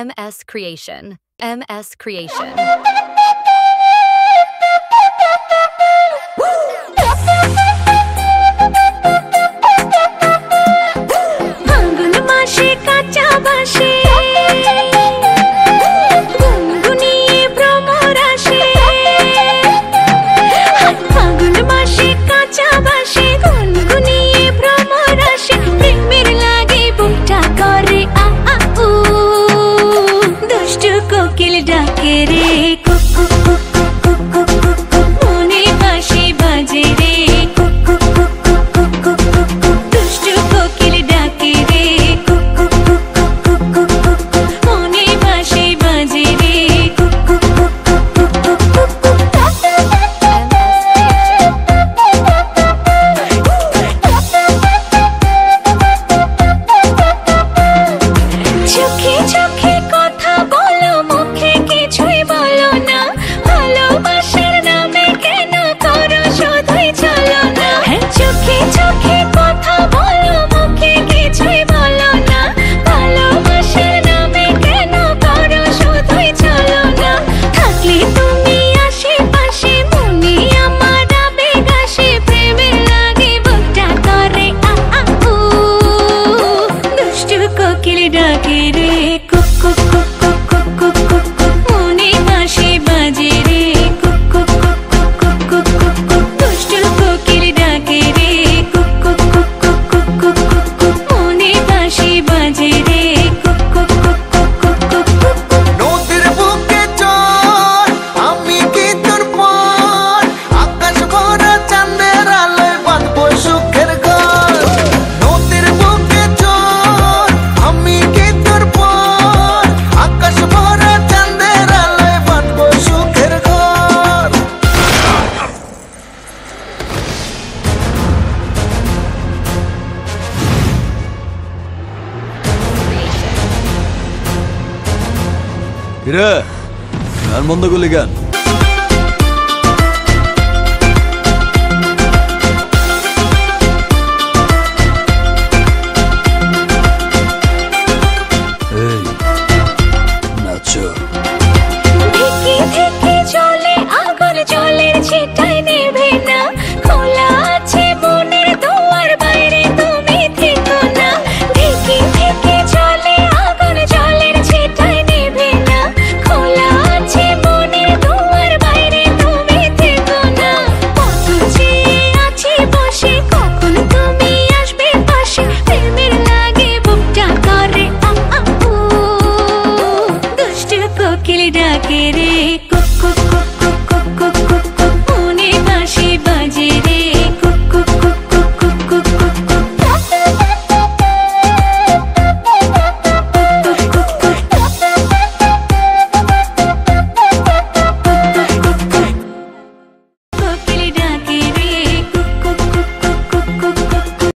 MS Creation. MS Creation. কিরে গান বন্ধ করলি কেন? নাচো চলে আগুন জলের ছিটায় নেবে না, খোলা আছে মনের দুয়ার, বাইরে তুমি থেকো না। ঢেকে ঢেকে চলে আগুন জলের ছিটায় নেবে না, খোলা আছে মনের দুয়ার, বাইরে তুমি থেকো না। কত চেয়ে আছি বসে, কখন তুমি আসবে পাশে, প্রেমের লাগে বুকটা করে দুষ্টু কোকিল ডাকে রে।